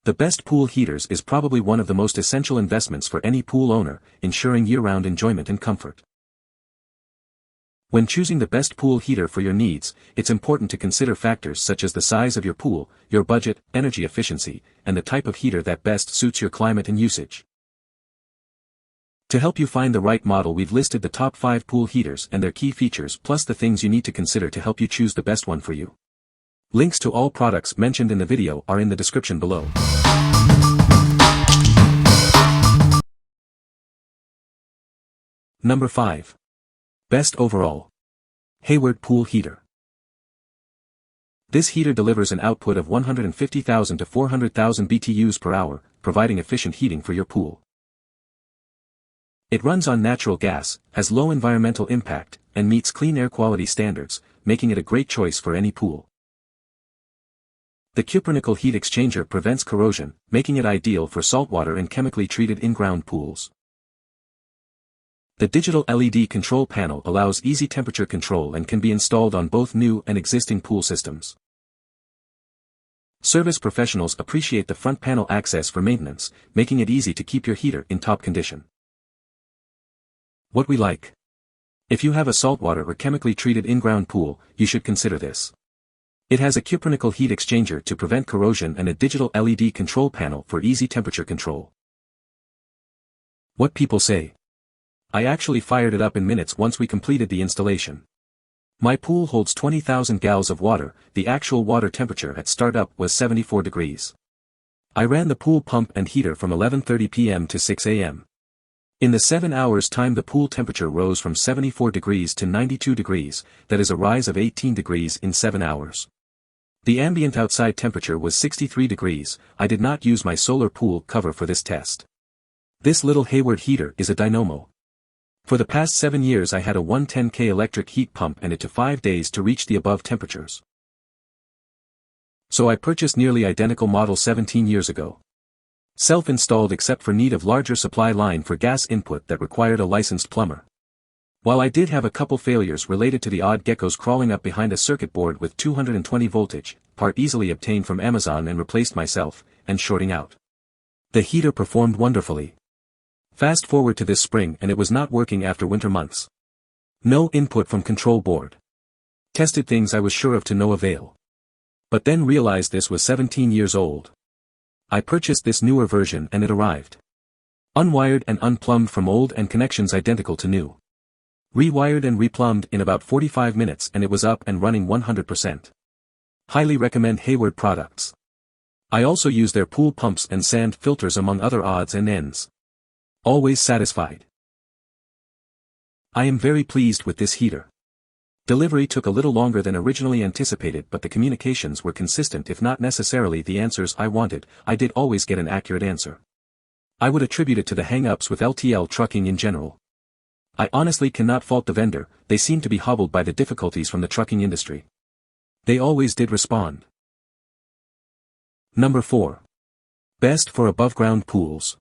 The best pool heaters is probably one of the most essential investments for any pool owner, ensuring year-round enjoyment and comfort. When choosing the best pool heater for your needs, it's important to consider factors such as the size of your pool, your budget, energy efficiency, and the type of heater that best suits your climate and usage. To help you find the right model, we've listed the top 5 pool heaters and their key features plus the things you need to consider to help you choose the best one for you. Links to all products mentioned in the video are in the description below. Number 5. Best overall. HAYWARD Pool Heater. This heater delivers an output of 150,000 to 400,000 BTUs per hour, providing efficient heating for your pool. It runs on natural gas, has low environmental impact, and meets clean air quality standards, making it a great choice for any pool. The cupronickel heat exchanger prevents corrosion, making it ideal for saltwater and chemically treated in-ground pools. The digital LED control panel allows easy temperature control and can be installed on both new and existing pool systems. Service professionals appreciate the front panel access for maintenance, making it easy to keep your heater in top condition. What we like. If you have a saltwater or chemically treated in-ground pool, you should consider this. It has a cupronickel heat exchanger to prevent corrosion and a digital LED control panel for easy temperature control. What people say. I actually fired it up in minutes once we completed the installation. My pool holds 20,000 gallons of water, the actual water temperature at startup was 74 degrees. I ran the pool pump and heater from 11:30 p.m. to 6 a.m. In the 7 hours time the pool temperature rose from 74 degrees to 92 degrees, that is a rise of 18 degrees in 7 hours. The ambient outside temperature was 63 degrees, I did not use my solar pool cover for this test. This little HAYWARD heater is a dynamo. For the past 7 years I had a 110K electric heat pump and it took 5 days to reach the above temperatures. So I purchased nearly identical model 17 years ago. Self-installed except for need of larger supply line for gas input that required a licensed plumber. While I did have a couple failures related to the odd geckos crawling up behind a circuit board with 220 voltage, part easily obtained from Amazon and replaced myself, and shorting out. The heater performed wonderfully. Fast forward to this spring and it was not working after winter months. No input from control board. Tested things I was sure of to no avail. But then realized this was 17 years old. I purchased this newer version and it arrived. Unwired and unplumbed from old and connections identical to new. Rewired and replumbed in about 45 minutes and it was up and running 100%. Highly recommend HAYWARD products. I also use their pool pumps and sand filters among other odds and ends. Always satisfied. I am very pleased with this heater. Delivery took a little longer than originally anticipated but the communications were consistent if not necessarily the answers I wanted, I did always get an accurate answer. I would attribute it to the hang-ups with LTL trucking in general. I honestly cannot fault the vendor, they seem to be hobbled by the difficulties from the trucking industry. They always did respond. Number 4. Best for above-ground pools.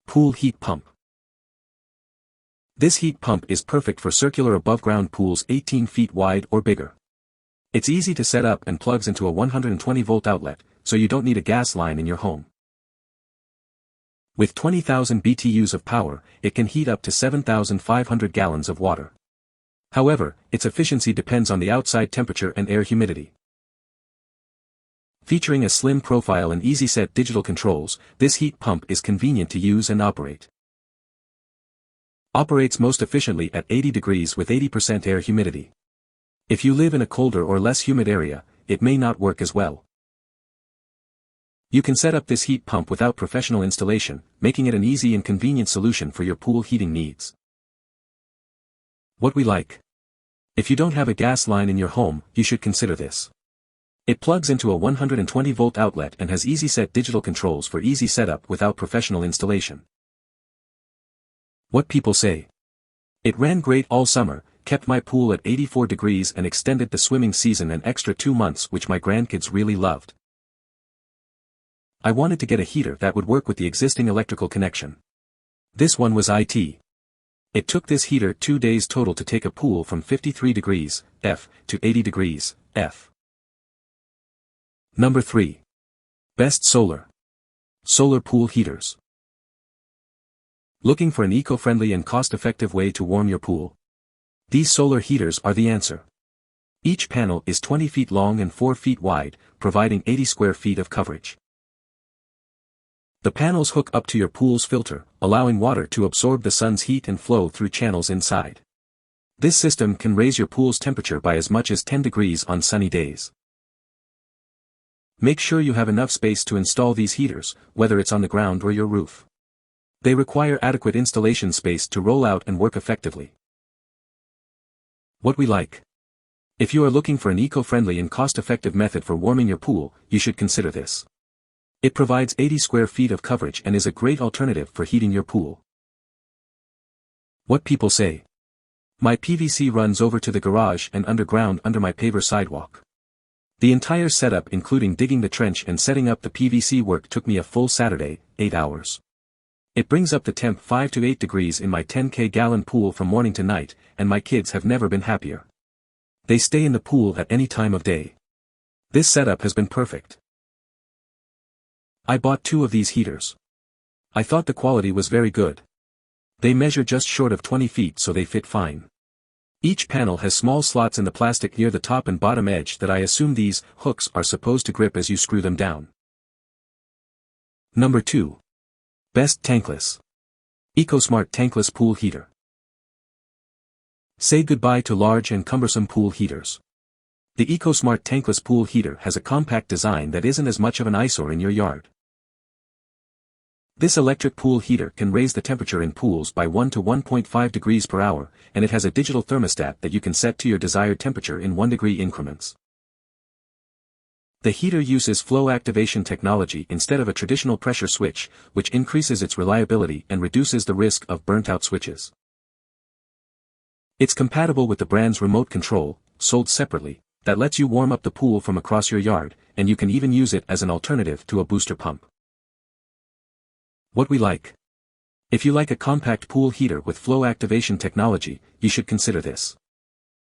Pool heat pump. This heat pump is perfect for circular above-ground pools 18 feet wide or bigger. It's easy to set up and plugs into a 120-volt outlet, so you don't need a gas line in your home. With 20,000 BTUs of power, it can heat up to 7,500 gallons of water. However, its efficiency depends on the outside temperature and air humidity. Featuring a slim profile and easy-set digital controls, this heat pump is convenient to use and operate. Operates most efficiently at 80 degrees with 80% air humidity. If you live in a colder or less humid area, it may not work as well. You can set up this heat pump without professional installation, making it an easy and convenient solution for your pool heating needs. What we like. If you don't have a gas line in your home, you should consider this. It plugs into a 120-volt outlet and has easy-set digital controls for easy setup without professional installation. What people say. It ran great all summer, kept my pool at 84 degrees and extended the swimming season an extra 2 months, which my grandkids really loved. I wanted to get a heater that would work with the existing electrical connection. This one was IT. It took this heater 2 days total to take a pool from 53 degrees F to 80 degrees F. Number 3. Best solar. Solar pool heaters. Looking for an eco-friendly and cost-effective way to warm your pool? These solar heaters are the answer. Each panel is 20 feet long and 4 feet wide, providing 80 square feet of coverage. The panels hook up to your pool's filter, allowing water to absorb the sun's heat and flow through channels inside. This system can raise your pool's temperature by as much as 10 degrees on sunny days. Make sure you have enough space to install these heaters, whether it's on the ground or your roof. They require adequate installation space to roll out and work effectively. What we like. If you are looking for an eco-friendly and cost-effective method for warming your pool, you should consider this. It provides 80 square feet of coverage and is a great alternative for heating your pool. What people say. My PVC runs over to the garage and underground under my paver sidewalk. The entire setup including digging the trench and setting up the PVC work took me a full Saturday, 8 hours. It brings up the temp 5 to 8 degrees in my 10k gallon pool from morning to night, and my kids have never been happier. They stay in the pool at any time of day. This setup has been perfect. I bought 2 of these heaters. I thought the quality was very good. They measure just short of 20 feet so they fit fine. Each panel has small slots in the plastic near the top and bottom edge that I assume these hooks are supposed to grip as you screw them down. Number 2. Best Tankless. ECOSMART Tankless Pool Heater. Say goodbye to large and cumbersome pool heaters. The ECOSMART Tankless Pool Heater has a compact design that isn't as much of an eyesore in your yard. This electric pool heater can raise the temperature in pools by 1 to 1.5 degrees per hour, and it has a digital thermostat that you can set to your desired temperature in 1 degree increments. The heater uses flow activation technology instead of a traditional pressure switch, which increases its reliability and reduces the risk of burnt-out switches. It's compatible with the brand's remote control, sold separately, that lets you warm up the pool from across your yard, and you can even use it as an alternative to a booster pump. What we like. If you like a compact pool heater with flow activation technology, you should consider this.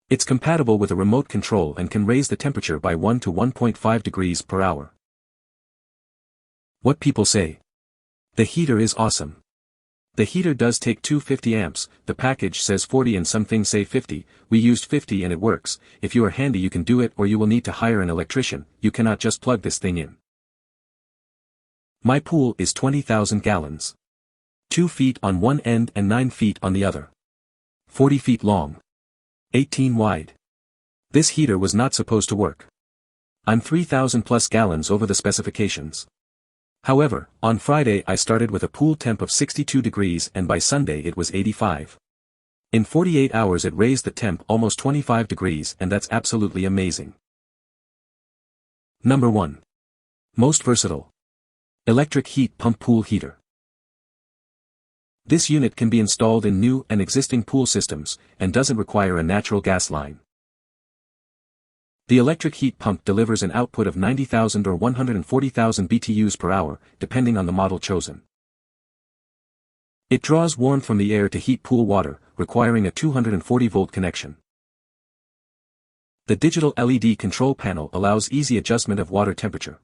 It's compatible with a remote control and can raise the temperature by 1 to 1.5 degrees per hour. What people say. The heater is awesome. The heater does take 250 amps, the package says 40 and some things say 50, we used 50 and it works. If you are handy you can do it or you will need to hire an electrician, you cannot just plug this thing in. My pool is 20,000 gallons. 2 feet on one end and 9 feet on the other. 40 feet long. 18 wide. This heater was not supposed to work. I'm 3,000 plus gallons over the specifications. However, on Friday I started with a pool temp of 62 degrees and by Sunday it was 85. In 48 hours it raised the temp almost 25 degrees and that's absolutely amazing. Number 1. Most versatile. Electric heat pump pool heater. This unit can be installed in new and existing pool systems, and doesn't require a natural gas line. The electric heat pump delivers an output of 90,000 or 140,000 BTUs per hour, depending on the model chosen. It draws warmth from the air to heat pool water, requiring a 240-volt connection. The digital LED control panel allows easy adjustment of water temperature.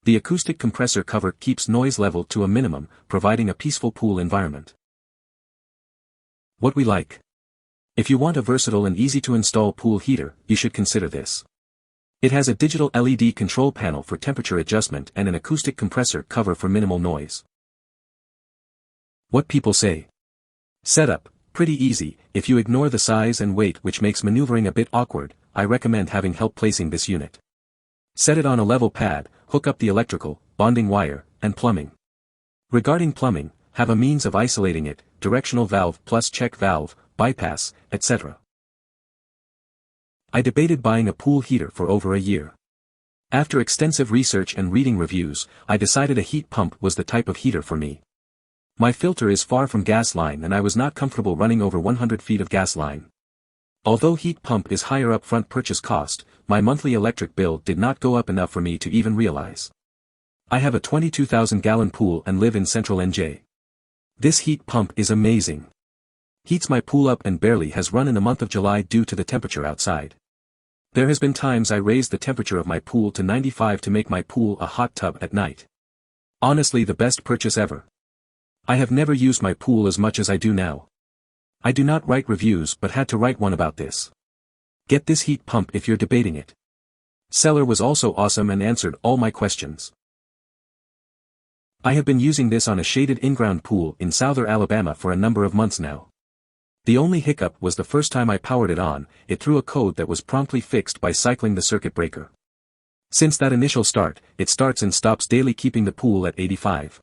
The acoustic compressor cover keeps noise level to a minimum, providing a peaceful pool environment. What we like. If you want a versatile and easy-to-install pool heater, you should consider this. It has a digital LED control panel for temperature adjustment and an acoustic compressor cover for minimal noise. What people say. Setup, pretty easy. If you ignore the size and weight which makes maneuvering a bit awkward, I recommend having help placing this unit. Set it on a level pad, hook up the electrical, bonding wire, and plumbing. Regarding plumbing, have a means of isolating it, directional valve plus check valve, bypass, etc. I debated buying a pool heater for over a year. After extensive research and reading reviews, I decided a heat pump was the type of heater for me. My filter is far from gas line and I was not comfortable running over 100 feet of gas line. Although heat pump is higher upfront purchase cost, my monthly electric bill did not go up enough for me to even realize. I have a 22,000 gallon pool and live in central NJ. This heat pump is amazing. Heats my pool up and barely has run in the month of July due to the temperature outside. There has been times I raised the temperature of my pool to 95 to make my pool a hot tub at night. Honestly, the best purchase ever. I have never used my pool as much as I do now. I do not write reviews but had to write one about this. Get this heat pump if you're debating it. Seller was also awesome and answered all my questions. I have been using this on a shaded in-ground pool in Souther, Alabama for a number of months now. The only hiccup was the first time I powered it on, it threw a code that was promptly fixed by cycling the circuit breaker. Since that initial start, it starts and stops daily, keeping the pool at 85.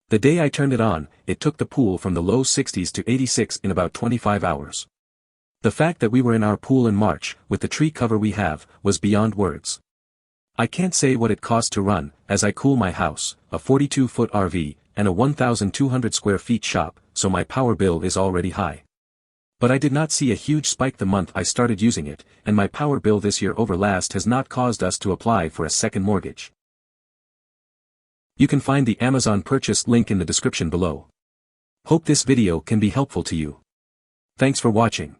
The day I turned it on, it took the pool from the low 60s to 86 in about 25 hours. The fact that we were in our pool in March, with the tree cover we have, was beyond words. I can't say what it costs to run, as I cool my house, a 42-foot RV, and a 1,200 square feet shop, so my power bill is already high. But I did not see a huge spike the month I started using it, and my power bill this year over last has not caused us to apply for a second mortgage. You can find the Amazon purchase link in the description below. Hope this video can be helpful to you. Thanks for watching.